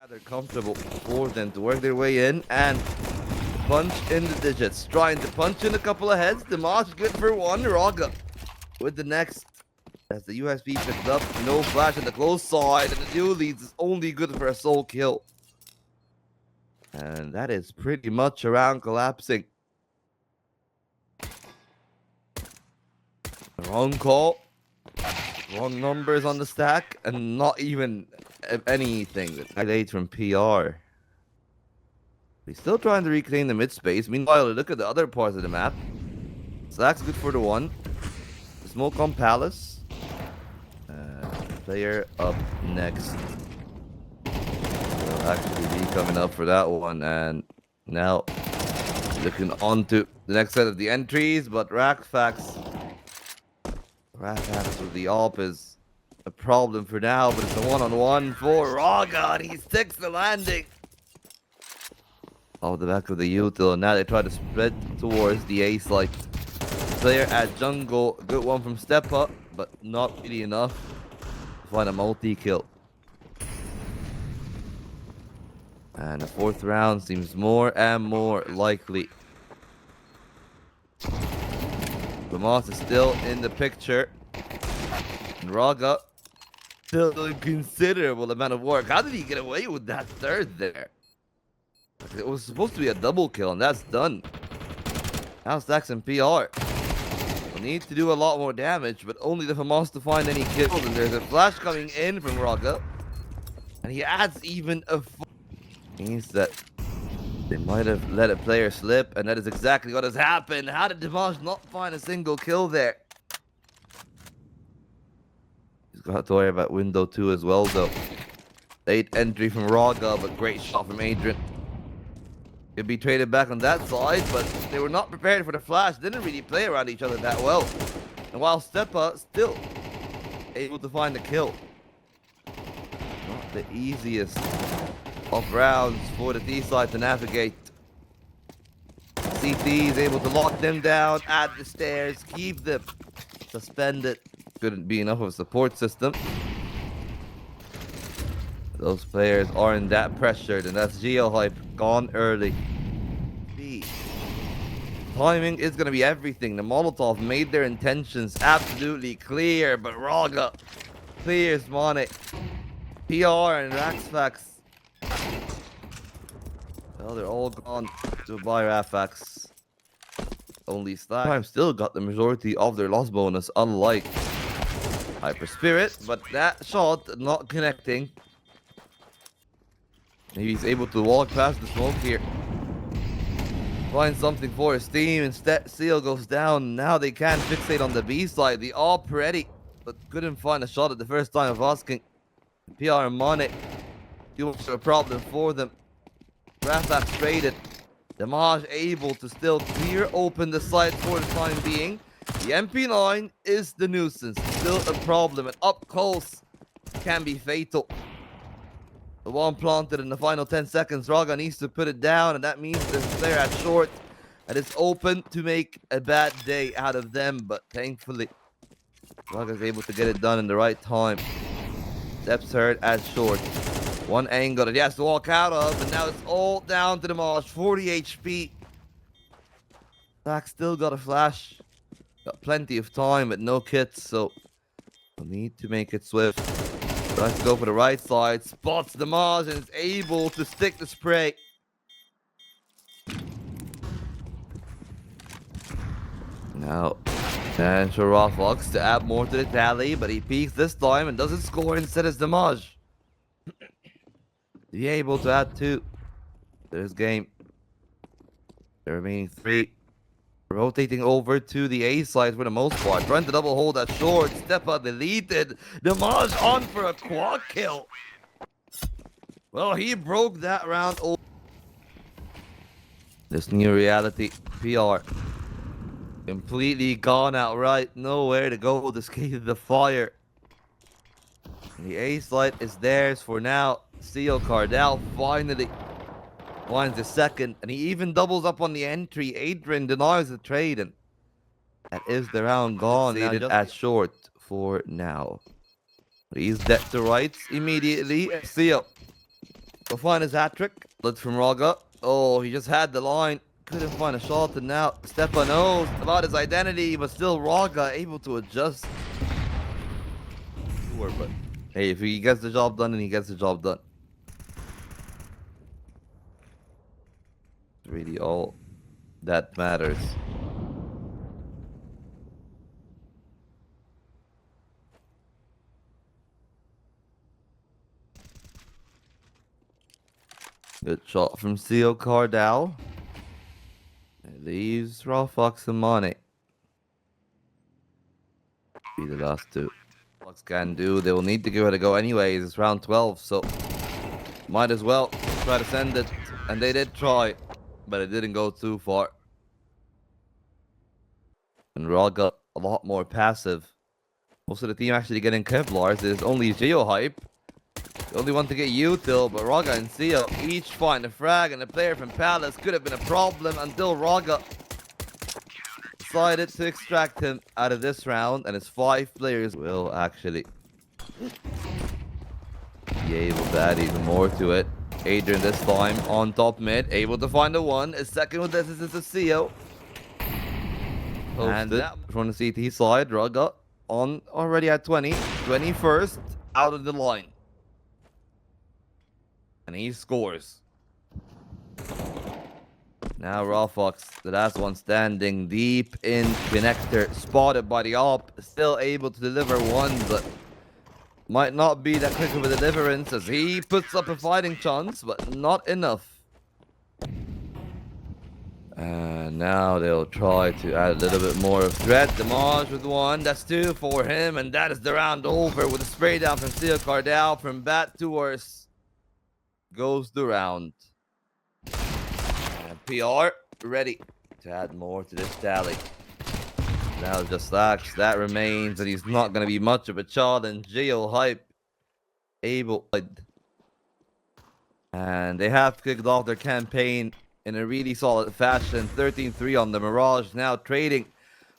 Rather comfortable for them to work their way in and punch in the digits. Trying to punch in a couple of heads. Dimash good for one. Raga with the next. As the USB picked up, no flash on the close side, and the new leads is only good for a sole kill. And that is pretty much around collapsing. Wrong call. Wrong numbers on the stack, and not even anything. Late from PR. He's still trying to reclaim the mid space. Meanwhile, look at the other parts of the map. Slack's good for the one. The smoke on Palace. Player up next. Will actually be coming up for that one. And now looking on to the next set of the entries. But Rakfax with the AWP is a problem for now. But it's a one-on-one for Raga. And he sticks the landing. Off the back of the util, and now they try to spread towards the A site. Player at jungle, good one from Stepa, but not really enough to find a multi-kill. And the fourth round seems more and more likely. Lamas is still in the picture. And Raga still doing considerable amount of work. How did he get away with that third there? It was supposed to be a double kill, and that's done. Now Stacks and PR will need to do a lot more damage, but only the FAMAS to find any kills. And there's a flash coming in from Raga. And he adds even a... Means that they might have let a player slip, and that is exactly what has happened. How did Dimash not find a single kill there? He's got to worry about window 2 as well, though. Late entry from Raga, but great shot from Adrian. Could be traded back on that side, but they were not prepared for the flash. Didn't really play around each other that well. And while Stepa still able to find the kill. Not the easiest of rounds for the T side to navigate. CT is able to lock them down, add the stairs, keep them suspended. Couldn't be enough of a support system. Those players aren't that pressured, and that's HiGHLiGHTS gone early. Timing is going to be everything. The Molotov made their intentions absolutely clear, but Raga clears Monik. PR and Raxfax. Well, they're all gone to buy Rafax. Only Slack still got the majority of their loss bonus, unlike HyperSpirit, but that shot not connecting. Maybe he's able to walk past the smoke here. Find something for his team. Instead, Seal goes down. Now they can fixate on the B side. The AWP ready, but couldn't find a shot at the first time of asking. PR and Monik, too much of a problem for them. Rafax traded. Dimash able to still clear open the site for the time being. The MP9 is the nuisance. Still a problem, and up close can be fatal. The one planted in the final 10 seconds. Raga needs to put it down, and that means there's a player at short that is open to make a bad day out of them. But thankfully, Raga is able to get it done in the right time. Steps hurt at short. One angle that he has to walk out of, and now it's all down to the Dimash. 40 HP. Black still got a flash. Got plenty of time, but no kits, so we'll need to make it swift. Tries to go for the right side, spots the Dimash, and is able to stick the spray. Now, and Sharafox to add more to the tally, but he peeks this time and doesn't score instead as Dimash. Be able to add 2 to this game. The remaining 3 rotating over to the A side for the most part. Trying to double hold that short. Stepa deleted. Dimash on for a quad kill. Well, he broke that round. This new reality, PR. Completely gone outright. Nowhere to go to escape the fire. And the A side is theirs for now. Seal Cardell finally finds the second, and he even doubles up on the entry. Adrian denies the trade, and that is the round gone. Now just at short for now. But he's dead to rights immediately. Seal Go find his hat trick. Look from Raga. Oh, he just had the line. Couldn't find a shot, and now Stepa knows about his identity, but still Raga able to adjust. Sure, but hey, if he gets the job done, then he gets the job done. It's really all that matters. Good shot from Seal Cardell. It leaves Raw Fox and Money. Be the last two. Fox can do. They will need to give it a go anyways. It's round 12, so might as well try to send it. And they did try, but it didn't go too far. And Raw got a lot more passive. Most of the team actually getting Kevlars. There's only HiGHLiGHTS. The only one to get util, but Raga and Seal each find a frag, and the player from Palace could have been a problem until Raga decided to extract him out of this round, and his 5 players will actually be able to add even more to it. Adrian this time on top mid, able to find a 1. His second with this is a Seal. And from the CT side, Raga on already at 20. 21st out of the line. And he scores. Now Raw Fox, the last one standing deep in connector, spotted by the op, still able to deliver 1, but might not be that quick of a deliverance as he puts up a fighting chance, but not enough. And now they'll try to add a little bit more of threat. Damage with 1, that's 2 for him, and that is the round over with a spray down from Seal Cardell. From bad to worse goes the round. And PR ready to add more to this tally. Now just Lax, that remains, and he's not going to be much of a challenge. HiGHLiGHTS able. And they have kicked off their campaign in a really solid fashion. 13-3 on the Mirage, now trading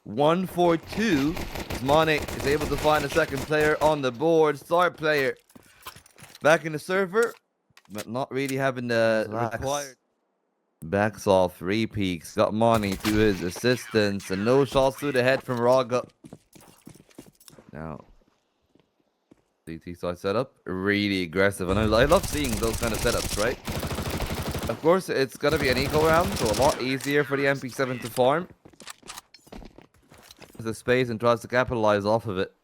1-4-2. Mane is able to find a second player on the board. Star player back in the server, but not really having the required. Backs off 3 peaks, got Money to his assistance, and no shots to the head from Raga. Now, CT side setup, really aggressive, and I love seeing those kind of setups, right? Of course, it's gonna be an eco round, so a lot easier for the MP7 to farm. The space and tries to capitalize off of it.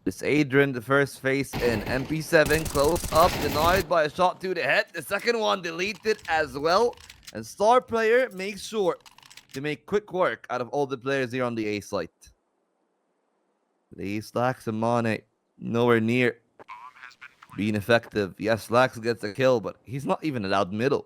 It's Adrian, the first face in. MP7 close up, denied by a shot to the head. The second one deleted as well. And Star player makes sure to make quick work out of all the players here on the A site. These Lax and Mane nowhere near being effective. Yes, Lax gets a kill, but he's not even allowed middle.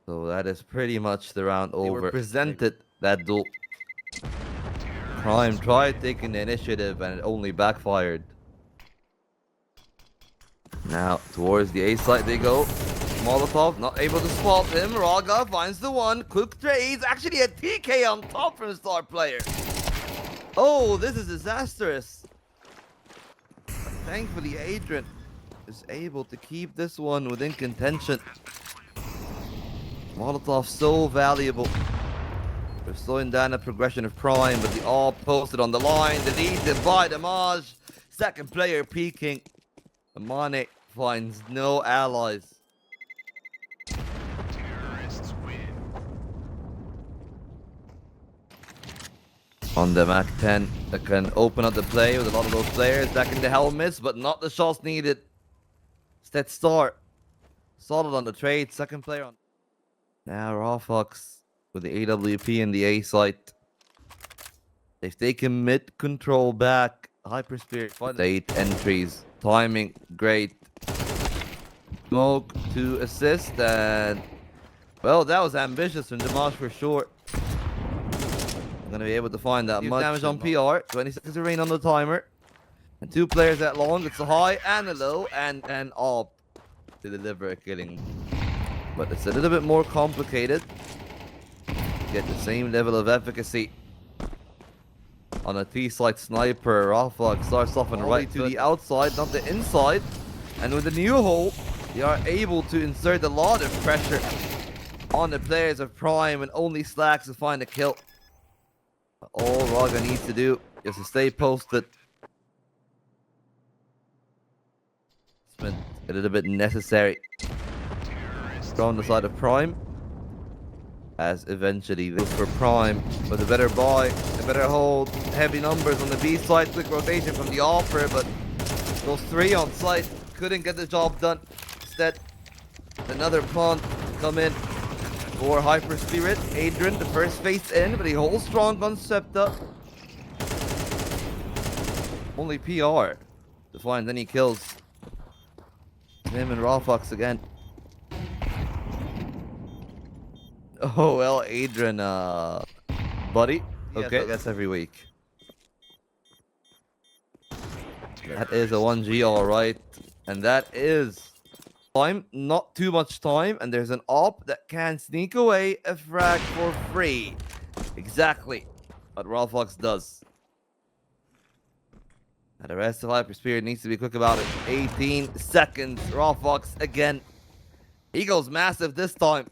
So that is pretty much the round over. They were presented that duel. Prime tried taking the initiative and it only backfired. Now towards the A site they go. Molotov not able to spot him. Raga finds the 1. Quick trades. Actually a TK on top from Star player. Oh, this is disastrous. Thankfully Adrian is able to keep this one within contention. Molotov so valuable. They're slowing down the progression of Prime, but the all posted on the line. Deleted by Damage. Second player peeking. Mane finds no allies. On the Mac 10, that can open up the play with a lot of those players back in the helmets, but not the shots needed. Instead, Star solid on the trade. Second player on. Now Raw Fox with the AWP and the A site. They've taken mid control back. HyperSpirit 8 entries. Timing great. Smoke to assist, and well, that was ambitious from Damage for sure. I'm gonna be able to find that much damage on PR. 20 seconds to remain on the timer. And 2 players at long. It's a high and a low, and an AWP to deliver a killing. But it's a little bit more complicated. Get the same level of efficacy on a T-side sniper. Rafak starts off and right to the outside, not the inside. And with the new hole, they are able to insert a lot of pressure on the players of Prime, and only Slacks to find a kill. All Raga needs to do is to stay posted. It's been a little bit necessary from the side of Prime, as eventually this for Prime with a better buy, a better hold, heavy numbers on the B side, quick rotation from the offer, but those three on site couldn't get the job done. Instead, another plant to come in for HyperSpirit. Adrian, the first face in, but he holds strong on Septa. Only PR to find any kills. Him and Ralfox again. Oh well, Adrian, buddy. Okay, that's every week. That is a 1G, alright. And that is time, not too much time. And there's an op that can sneak away a frag for free. Exactly what Ralfox does. And the rest of HyperSpirit needs to be quick about it. 18 seconds. Ralfox again. He goes massive this time.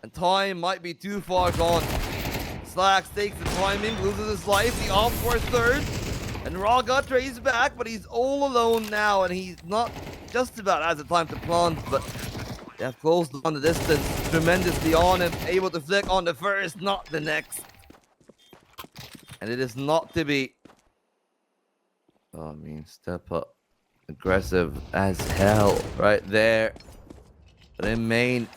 And time might be too far gone. Slacks takes the timing, loses his life. The op for third. And Raga trays back, but he's all alone now. And he's not just about has the time to plant, but they have closed on the distance tremendously on him. Able to flick on the first, not the next. And it is not to be. Oh, I mean, step up. Aggressive as hell right there. But in main,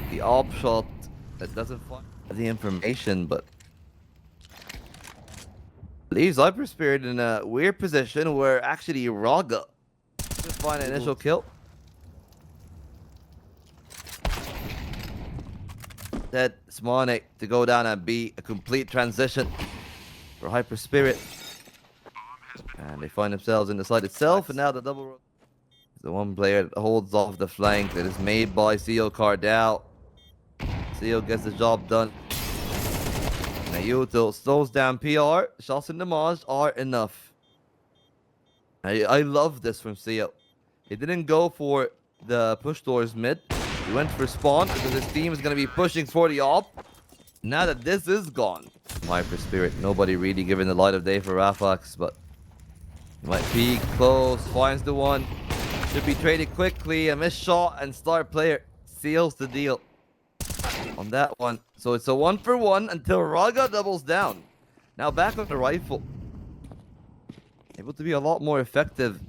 the op shot that doesn't find the information, but leaves HyperSpirit in a weird position where actually Raga could find an initial kill. That Smane to go down and be a complete transition for HyperSpirit. And they find themselves in the side itself, and now the double. The one player that holds off the flank that is made by Seal Cardell. Seal gets the job done. Nayuto slows down PR. Shots in the Maj are enough. I love this from Seal. He didn't go for the push towards mid. He went for spawn because his team is going to be pushing for the op. Now that this is gone, HyperSpirit, nobody really giving the light of day for Rafax, but he might peek close, finds the one. Should be traded quickly. A missed shot and star player seals the deal on that one. So it's a 1-for-1 until Raga doubles down. Now back on the rifle. Able to be a lot more effective.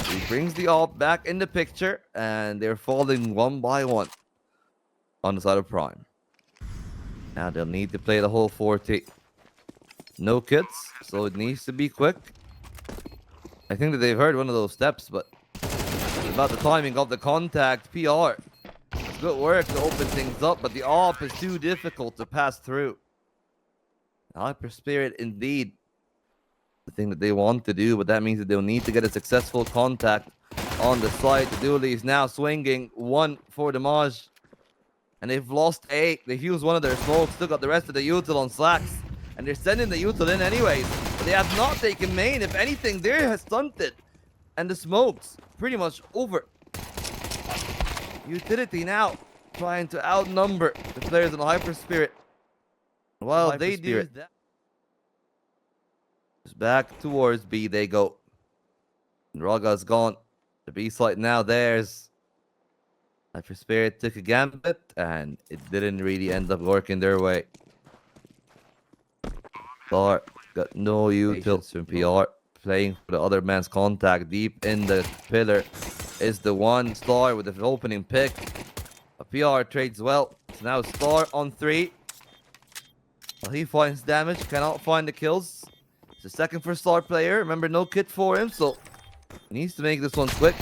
He brings the op back in the picture, and they're falling one by one on the side of Prime. Now they'll need to play the whole 40. No kits, so it needs to be quick. I think that they've heard one of those steps, but it's about the timing of the contact. PR. It's good work to open things up, but the op is too difficult to pass through. HyperSpirit indeed. The thing that they want to do, but that means that they'll need to get a successful contact on the side. The dually is now swinging one for the Maj, and they've lost A. They've used one of their smokes, still got the rest of the util on Slacks, and they're sending the util in anyways. But they have not taken main. If anything, there has stunted, and the smokes pretty much over. Utility now trying to outnumber the players on HyperSpirit. While they do that, back towards B they go. And Raga's gone. The B site now theirs. HyperSpirit took a gambit, and it didn't really end up working their way. Star got no utils from PR. Playing for the other man's contact deep in the pillar is the one. Star with the opening pick. A PR trades well. So now Star on 3. Well, he finds damage, cannot find the kills. It's the second for Star player. Remember, no kit for him, so he needs to make this one quick.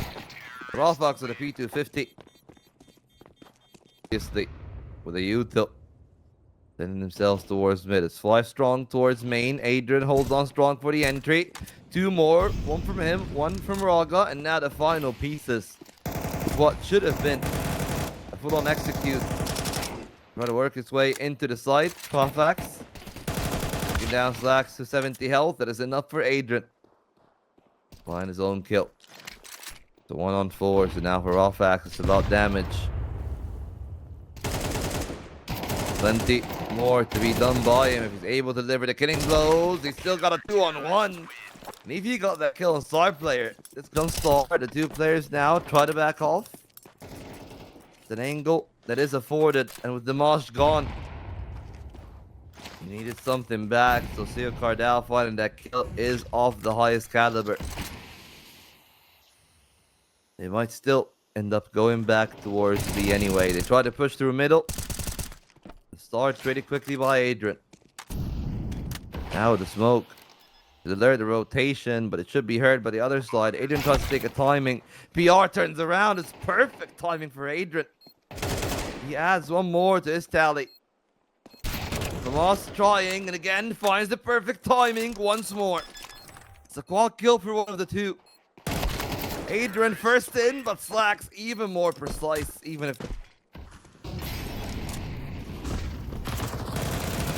Rothbox with a P250. Obviously, with a util. Sending themselves towards mid. It's 5 strong towards main. Adrian holds on strong for the entry. 2 more. 1 from him, 1 from Raga. And now the final pieces. What should have been a full-on execute. Try to work its way into the site. Kofax. Taking down Slacks to 70 health. That is enough for Adrian. Find his own kill. The 1-on-4. So now for Ralphax, it's about damage. Plenty more to be done by him if he's able to deliver the killing blows. He's still got a 2-on-1. And if he got that kill on star player, it's gonna start. The two players now try to back off. It's an angle that is afforded, and with Dimash gone, he needed something back. So Seal Cardal finding that kill is of the highest caliber. They might still end up going back towards B anyway. They try to push through middle. Starts pretty quickly by Adrian. Now the smoke to alert the rotation, but it should be heard by the other side. Adrian tries to take a timing. PR turns around. It's perfect timing for Adrian. He adds one more to his tally. Tomas trying, and again finds the perfect timing once more. It's a quad kill for one of the two. Adrian first in, but Slacks even more precise, even if...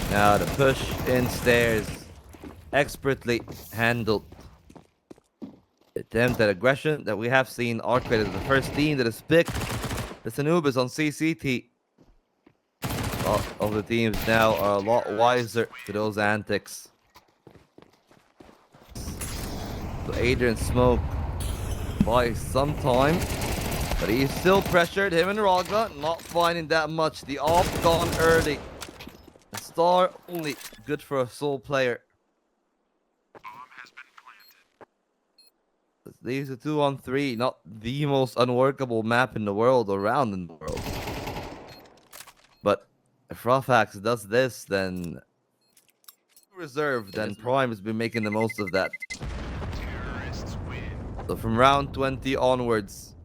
Now the push in stairs, expertly handled. Attempt at aggression that we have seen arcade as the first team that has picked the Anubis on CCT. All of the teams now are a lot wiser to those antics. So Adrian smoke buys some time, but he's still pressured. Him and Raga not finding that much. The off gone early. A star only good for a sole player. These are 2-on-3, not the most unworkable map in the world or round in the world. But if Ralphax does this, then reserved, then Prime has been making the most of that. So from round 20 onwards,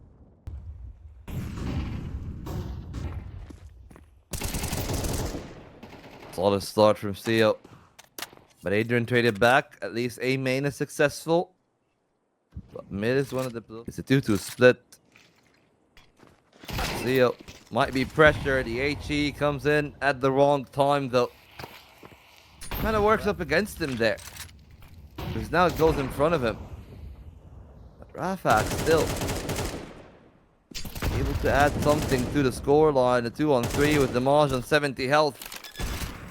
solid start from Seal. But Adrian traded back. At least A main is successful. But mid is one of the... It's a 2-2 split. Seal might be pressured. The HE comes in at the wrong time though. Kind of works up against him there. Because now it goes in front of him. But Ralphax still able to add something to the scoreline. A 2-on-3 with Dimash on 70 health.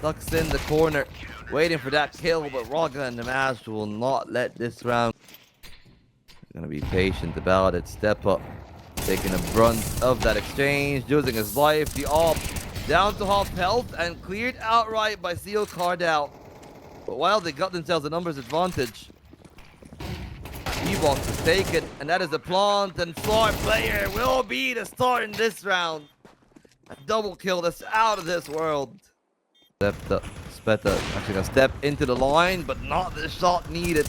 Tucks in the corner, waiting for that kill, but Raga and Dimash will not let this round. Gonna be patient about it. Step up, taking the brunt of that exchange, losing his life. The AWP down to half health and cleared outright by Seal Cardal. But while they got themselves a numbers advantage, E-Box is taken, and that is a plant, and star player will be the star in this round. A double kill that's out of this world. Speta actually gonna step into the line, but not the shot needed.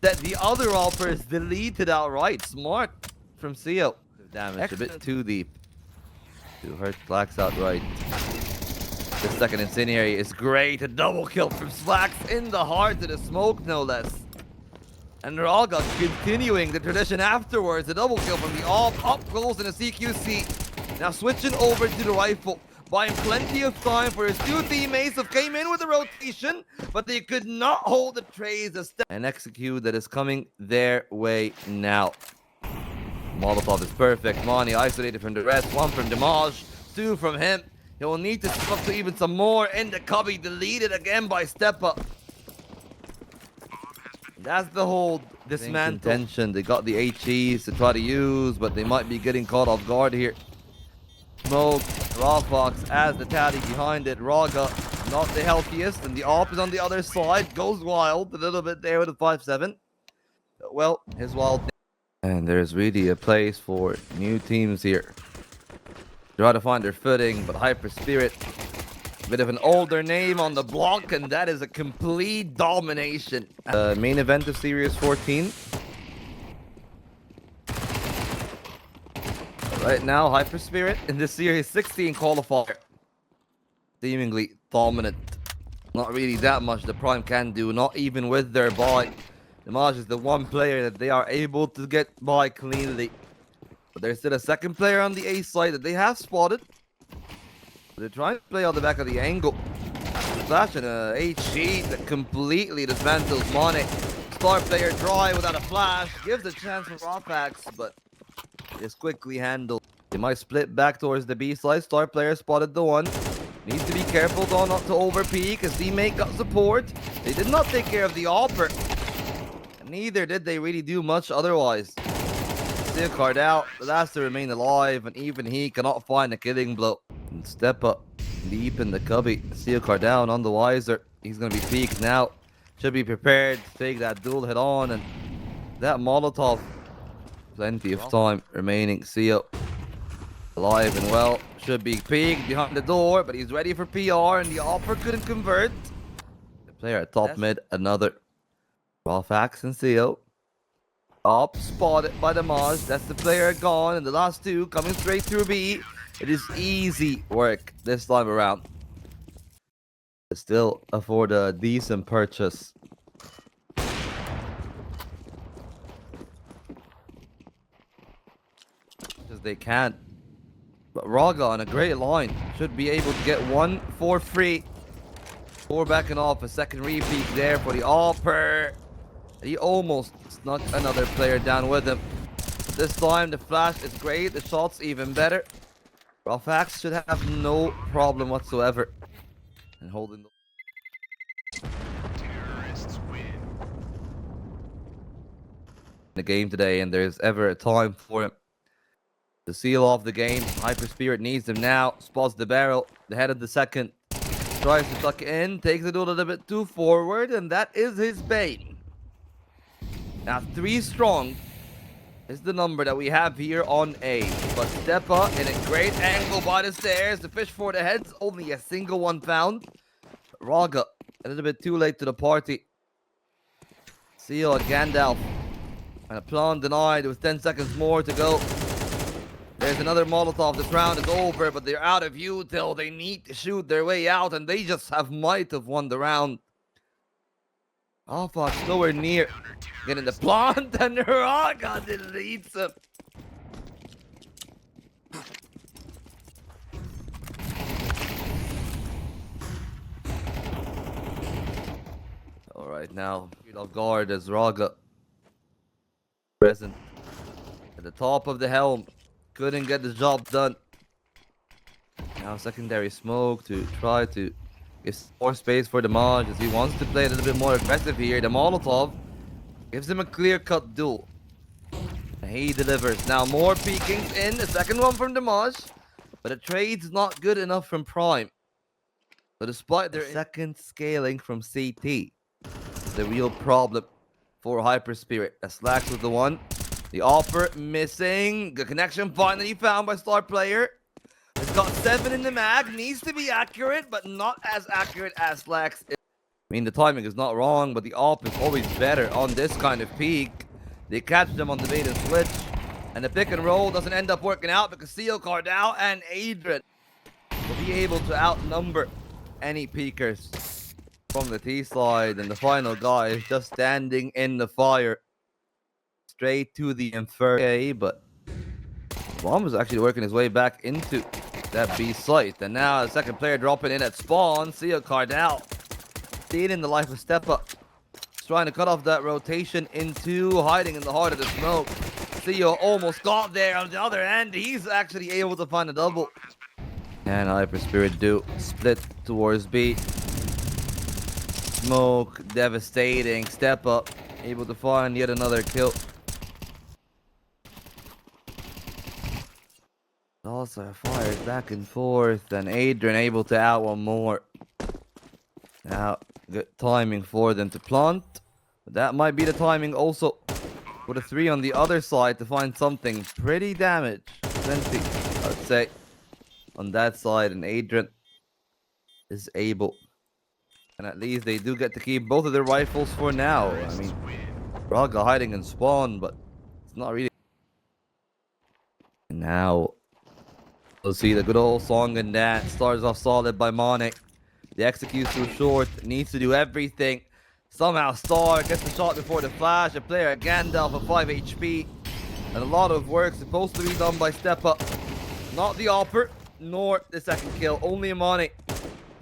That the other offer is deleted outright. Smart from Seal. Damage a bit too deep to hurt Slacks outright. The second incendiary is great. A double kill from Slacks in the heart of the smoke, no less. And Raga continuing the tradition afterwards. A double kill from the AWP, up close in a CQC. Now switching over to the rifle. Buying plenty of time for his two teammates who came in with a rotation, but they could not hold the trays a step and execute that is coming their way now. Molotov is perfect. Mani isolated from the rest. One from Dimash, two from him. He will need to step up to even some more in the cubby. Deleted again by Step Up. That's the hold. Dismantle. Intention. They got the HEs to try to use, but they might be getting caught off guard here. Smoke, Ralphax as the tally behind it. Raga, not the healthiest, and the AWP is on the other side. Goes wild a little bit there with a 5-7. Well, his wild. And there's really a place for new teams here. Try to find their footing, but HyperSpirit, a bit of an older name on the block, and that is a complete domination. Main event of Series 14. Right now, HyperSpirit in this Series 16 qualifier. Seemingly dominant. Not really that much the Prime can do, not even with their buy. Dimash is the one player that they are able to get by cleanly. But there's still a second player on the A side that they have spotted. They're trying to play on the back of the angle. flash and a HG that completely dismantles Mane. Star player dry without a flash, gives a chance for Rofax, but is quickly handled. They might split back towards the B side. Star player spotted the one. Needs to be careful though not to overpeak. His teammate got support. They did not take care of the Alper. Neither did they really do much otherwise. Still card out, the last to remain alive, and even he cannot find a killing blow. And step up deep in the cubby. Seal card down on the Wiser. He's gonna be peaked now. Should be prepared to take that duel head on, and that Molotov. Plenty of time remaining. Seal alive and well. Should be peeked behind the door, but he's ready for PR, and the offer couldn't convert. The player at top mid, another. Rofax and Seal. Up, spotted by the Maj. That's the player gone, and the last two coming straight through B. It is easy work this time around. Still afford a decent purchase. Because they can't. But Raga on a great line should be able to get one for free. 4 backing off, a second repeat there for the Alper. He almost snuck another player down with him. This time the flash is great, the shot's even better. Rofax should have no problem whatsoever in holding the game today, and there's ever a time for him to seal off the game. HyperSpirit needs him now. Spots the barrel, the head of the second. Tries to tuck it in, takes it a little bit too forward, and that is his bait. Now 3 strong is the number that we have here on A. But Stepa in a great angle by the stairs. The fish for the heads, only a single one found. Raga, a little bit too late to the party. Seal and Gandalf. And a plan denied with 10 seconds more to go. There's another Molotov. This round is over, but they're out of view till they need to shoot their way out, and they just might have won the round. Oh, fuck, nowhere near getting the plant, and Raga deletes him. Alright, now, off guard as Raga present at the top of the helm. Couldn't get the job done. Now secondary smoke to try to give more space for the Maj as he wants to play a little bit more aggressive here. The Molotov gives him a clear-cut duel. And he delivers. Now more peekings in. The second one from the Maj. But the trade's not good enough from Prime. So despite their second scaling from CT, the real problem for HyperSpirit. That slacks with the one. The offer missing. Good connection finally found by star player. It's got 7 in the mag. Needs to be accurate, but not as accurate as Slacks. I mean, the timing is not wrong, but the op is always better on this kind of peak. They catch them on the bait and switch. And the pick and roll doesn't end up working out because Seal Cardao and Adrian will be able to outnumber any peekers from the T side. And the final guy is just standing in the fire. Straight to the Inferno, but Bomb was actually working his way back into that B site. And now the second player dropping in at spawn. Seal Cardao. See it in the life of Step Up. He's trying to cut off that rotation into hiding in the heart of the smoke. Theo almost got there. On the other end, he's actually able to find a double. And HyperSpirit do split towards B. Smoke, devastating. Step Up, able to find yet another kill. Also fires back and forth, and Adrian able to out one more. Now, good timing for them to plant. But that might be the timing also for the 3 on the other side to find something pretty damaged. Plenty, I would say, on that side. And Adrian is able. And at least they do get to keep both of their rifles for now. I mean, Raga hiding in spawn, but it's not really. And now we'll see the good old song and dance. Starts off solid by Mane. The execute's too short. Needs to do everything. Somehow Star gets the shot before the flash. A player at Gandalf of 5 HP. And a lot of work supposed to be done by Step Up. Not the Opper, nor the second kill. Only Mane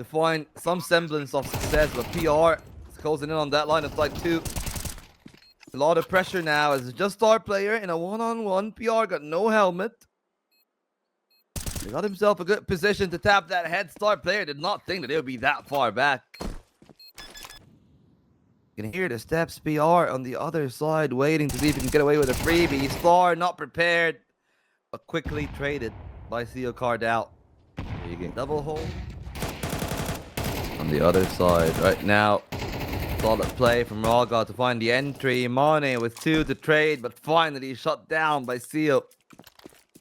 to find some semblance of success, but PR is closing in on that line of sight too. A lot of pressure now as just star player in a one-on-one. PR got no helmet. He got himself a good position to tap that head. Star player did not think that it would be that far back. You can hear the steps. PR on the other side waiting to see if he can get away with a freebie. Star not prepared, but quickly traded by Seal card out. You get double hold on the other side right now. Solid play from Raga to find the entry. Mane with 2 to trade, but finally shut down by Seal.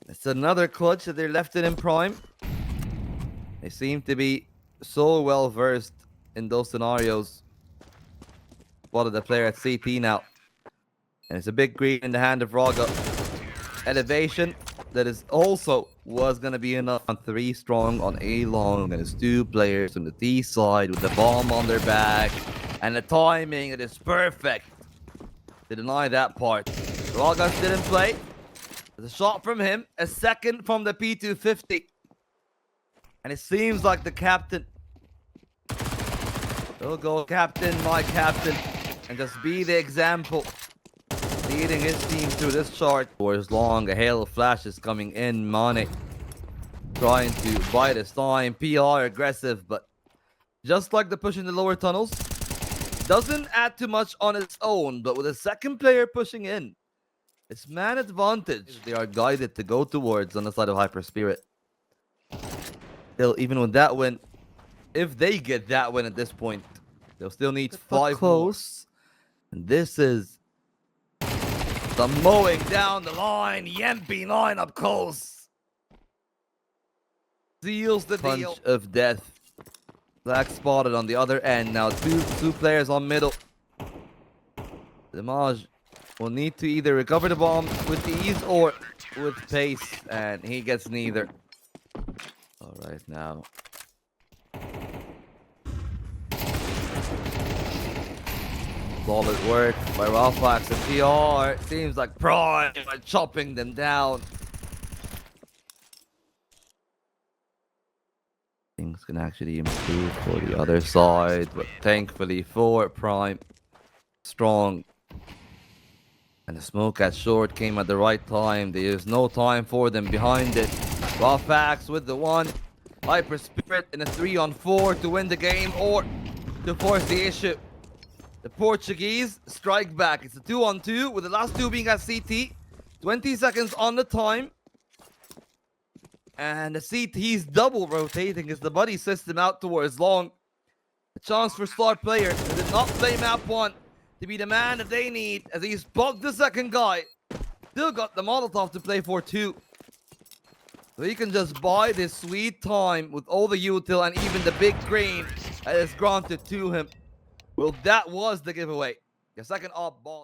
It's another clutch that they're left in prime. They seem to be so well versed in those scenarios. Spotted the player at CT now. And it's a big green in the hand of Raga. Elevation that is also was going to be enough on 3 strong on A long. And it's 2 players from the T side with the bomb on their back. And the timing, it is perfect to deny that part. Raga didn't play. There's a shot from him. A second from the P250. And it seems like the captain will go captain, my captain. And just be the example. Leading his team through this chart. For as long, a hail of flashes coming in. Mane trying to bide his time. PR aggressive, but just like the push in the lower tunnels, doesn't add too much on its own. But with a second player pushing in, it's man advantage. They are guided to go towards on the side of HyperSpirit. Still, even with that win, if they get that win at this point, they'll still need 5 close. And this is the mowing down the line. Yempi line up close. Seals the deal. Punch of death. Black spotted on the other end. Now two players on middle. Damage will need to either recover the bomb with ease or with pace. And he gets neither. Alright now. Solid work by Ralphax and PR. Seems like Prime are chopping them down. Things can actually improve for the other side, but thankfully for Prime, strong. And the smoke at short came at the right time. There is no time for them behind it. Ralphax with the 1. HyperSpirit in a 3-on-4 to win the game or to force the issue. The Portuguese strike back. It's a 2-on-2 with the last 2 being at CT. 20 seconds on the time. And the CT's double rotating as the buddy system out towards long. A chance for star player who did not play map 1 to be the man that they need as he spot the second guy. Still got the Molotov to play for 2. So he can just buy this sweet time with all the util and even the big green that is granted to him. Well, that was the giveaway. The second off ball.